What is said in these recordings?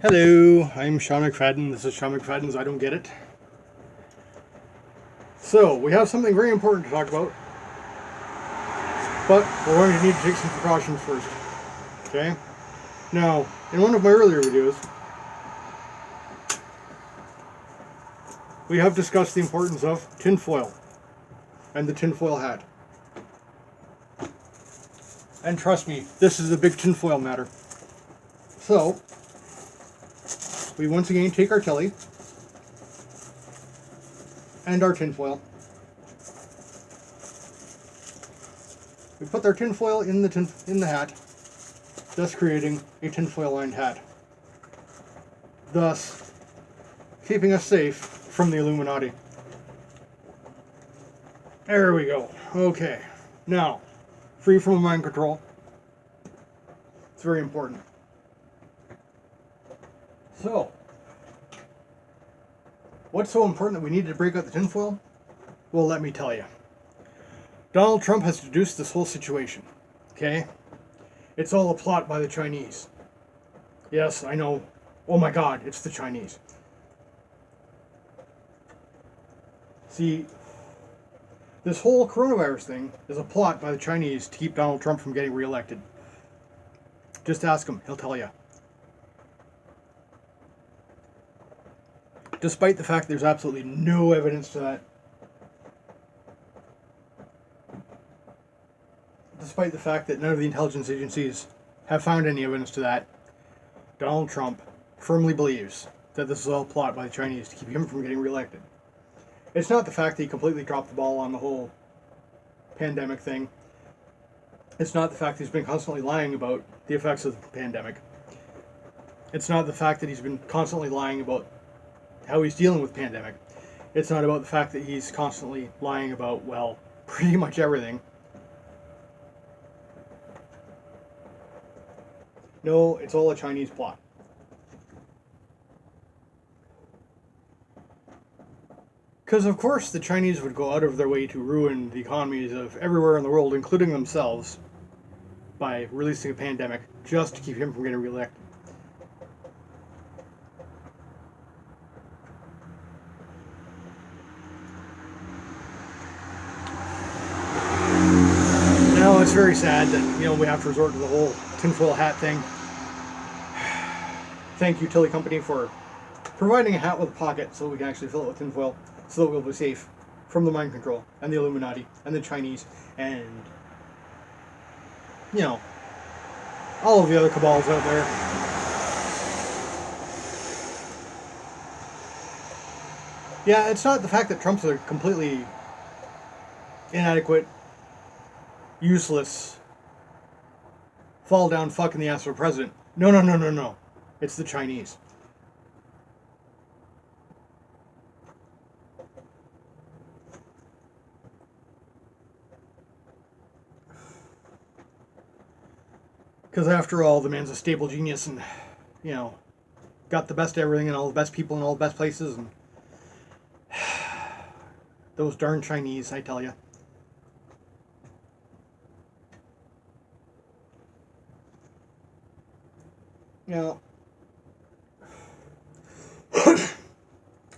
Hello, I'm Sean McFadden. This is Sean McFadden's I Don't Get It. So, we have something very important to talk about, but we're going to need to take some precautions first. Okay? Now, in one of my earlier videos, we have discussed the importance of tinfoil and the tinfoil hat. And trust me, this is a big tinfoil matter. So, we once again take our telly and our tinfoil. We put our tinfoil in the hat, thus creating a tinfoil lined hat, thus keeping us safe from the Illuminati. There we go. Okay, now, free from mind control. It's very important. So, what's so important that we need to break out the tinfoil? Well, let me tell you. Donald Trump has deduced this whole situation. Okay? It's all a plot by the Chinese. Yes, I know. Oh my God, it's the Chinese. See, this whole coronavirus thing is a plot by the Chinese to keep Donald Trump from getting reelected. Just ask him, he'll tell you. Despite the fact there's absolutely no evidence to that. Despite the fact that none of the intelligence agencies have found any evidence to that, Donald Trump firmly believes that this is all a plot by the Chinese to keep him from getting reelected. It's not the fact that he completely dropped the ball on the whole pandemic thing. It's not the fact that he's been constantly lying about the effects of the pandemic. It's not the fact that he's been constantly lying about how he's dealing with the pandemic. It's not about the fact that he's constantly lying about, well, pretty much everything. No, it's all a Chinese plot. Because of course the Chinese would go out of their way to ruin the economies of everywhere in the world, including themselves, by releasing a pandemic just to keep him from getting reelected. Now it's very sad that, we have to resort to the whole tinfoil hat thing. Thank you, Tilly Company, for providing a hat with a pocket so we can actually fill it with tinfoil, so that we'll be safe from the mind control and the Illuminati and the Chinese and, all of the other cabals out there. Yeah, it's not the fact that Trump's a completely inadequate, useless, fall down fuck in the ass of a president. No. It's the Chinese. Because after all, the man's a stable genius and, got the best of everything and all the best people in all the best places. And those darn Chinese, I tell you. Now,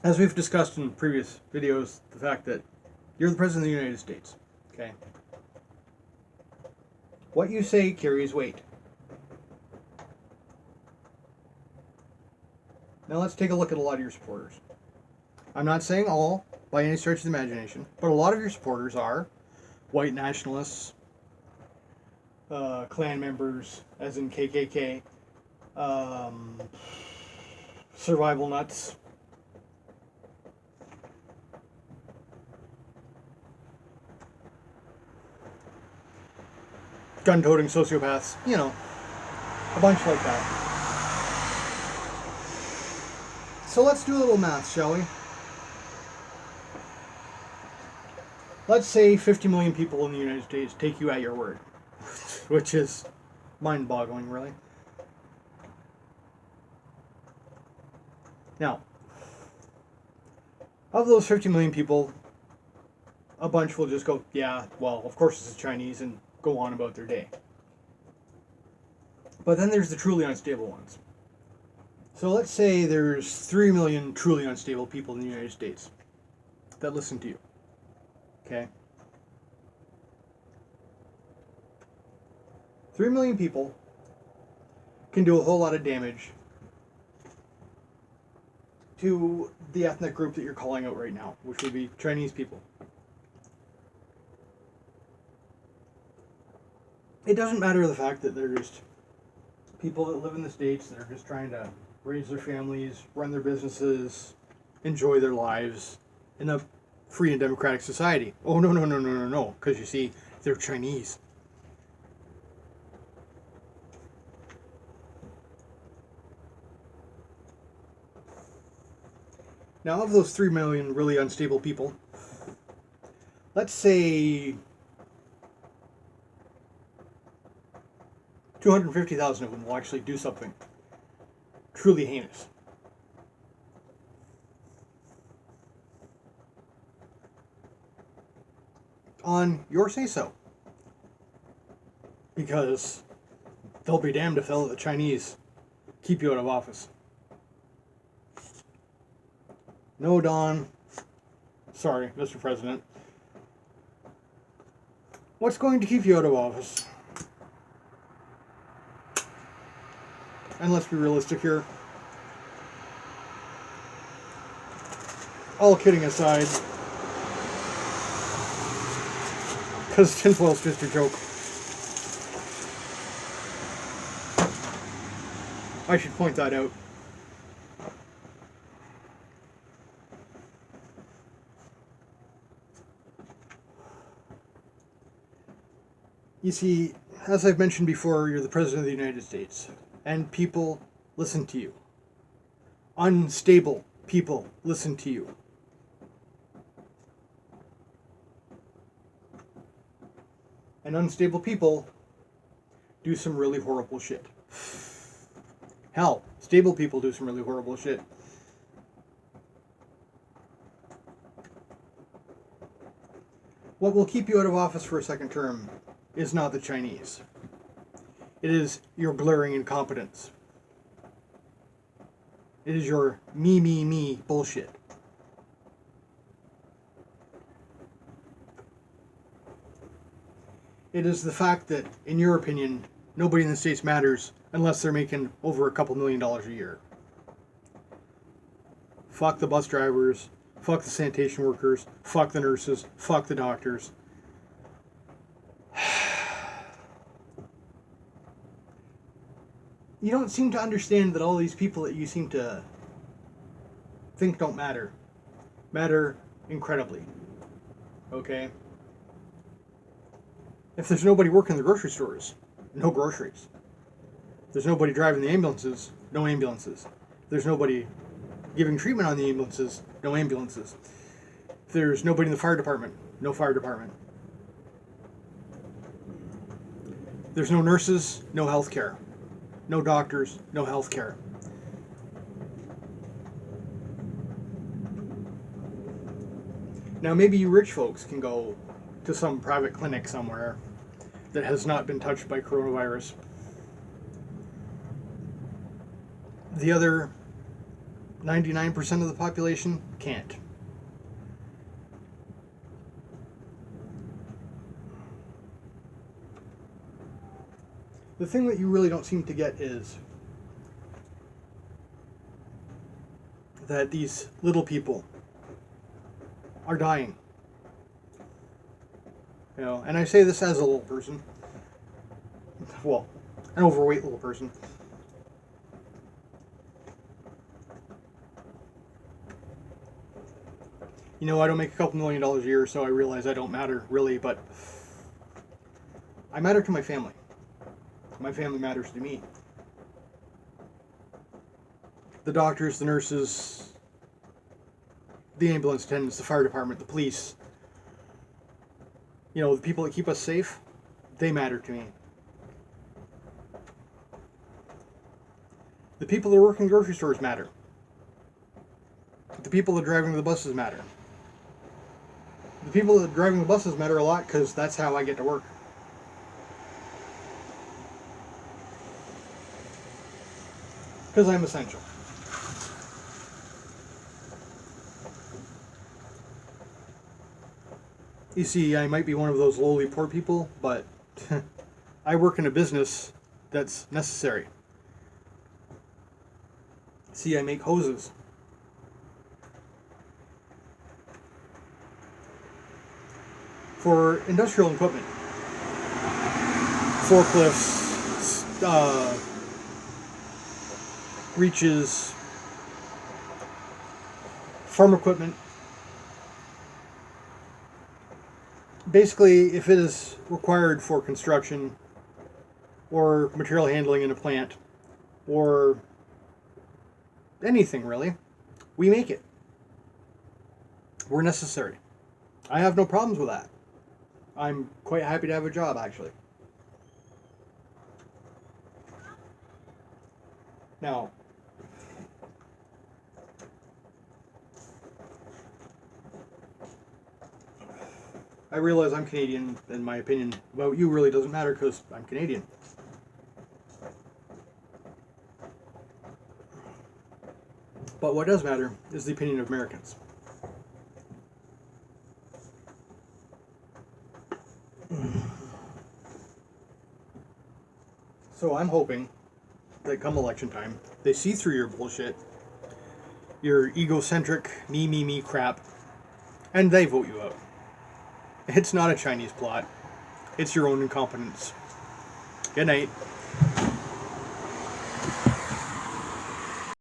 as we've discussed in previous videos, the fact that you're the President of the United States, okay? What you say carries weight. Now let's take a look at a lot of your supporters. I'm not saying all, by any stretch of the imagination, but a lot of your supporters are white nationalists, Klan members, as in KKK, survival nuts, gun-toting sociopaths, a bunch like that. So let's do a little math, shall we? Let's say 50 million people in the United States take you at your word, which is mind-boggling, really. Now, of those 50 million people, a bunch will just go, yeah, well, of course it's the Chinese, and go on about their day. But then there's the truly unstable ones. So let's say there's 3 million truly unstable people in the United States that listen to you. Okay? 3 million people can do a whole lot of damage to the ethnic group that you're calling out right now, which would be Chinese people. It doesn't matter the fact that they're just people that live in the States that are just trying to raise their families, run their businesses, enjoy their lives in a free and democratic society. Oh, no. Because you see, they're Chinese. Now, of those 3 million really unstable people, let's say 250,000 of them will actually do something truly heinous. On your say-so. Because they'll be damned if they'll let the Chinese keep you out of office. No, Don. Sorry, Mr. President. What's going to keep you out of office? And let's be realistic here. All kidding aside, because tinfoil's just a joke. I should point that out. You see, as I've mentioned before, you're the President of the United States, and people listen to you. Unstable people listen to you. And unstable people do some really horrible shit. Hell, stable people do some really horrible shit. What will keep you out of office for a second term is not the Chinese. It is your glaring incompetence. It is your me bullshit. It is the fact that, in your opinion, nobody in the States matters unless they're making over a couple $1,000,000 a year. Fuck the bus drivers, fuck the sanitation workers, fuck the nurses, fuck the doctors. You don't seem to understand that all these people that you seem to think don't matter incredibly. Okay? If there's nobody working the grocery stores, no groceries. If there's nobody driving the ambulances, no ambulances. If there's nobody giving treatment on the ambulances, no ambulances. If there's nobody in the fire department, no fire department. If there's no nurses, no health care. No doctors, no health care. Now maybe you rich folks can go to some private clinic somewhere that has not been touched by coronavirus. The other 99% of the population can't. The thing that you really don't seem to get is that these little people are dying. You know, and I say this as a little person. Well, an overweight little person. You know, I don't make a couple $1,000,000 a year, so I realize I don't matter, really, but I matter to my family. My family matters to me. The doctors, the nurses, the ambulance attendants, the fire department, the police, you know, the people that keep us safe, they matter to me. The people that work in grocery stores matter. The people that are driving the buses matter. The people that are driving the buses matter a lot because that's how I get to work. Because I'm essential. You see, I might be one of those lowly poor people, but I work in a business that's necessary. See, I make hoses. For industrial equipment. Forklifts, reaches, farm equipment. Basically, if it is required for construction or material handling in a plant or anything really, we make it. We're necessary. I have no problems with that. I'm quite happy to have a job, actually. Now, I realize I'm Canadian, and my opinion about you really doesn't matter because I'm Canadian. But what does matter is the opinion of Americans. So I'm hoping that come election time, they see through your bullshit, your egocentric me crap, and they vote you out. It's not a Chinese plot. It's your own incompetence. Good night.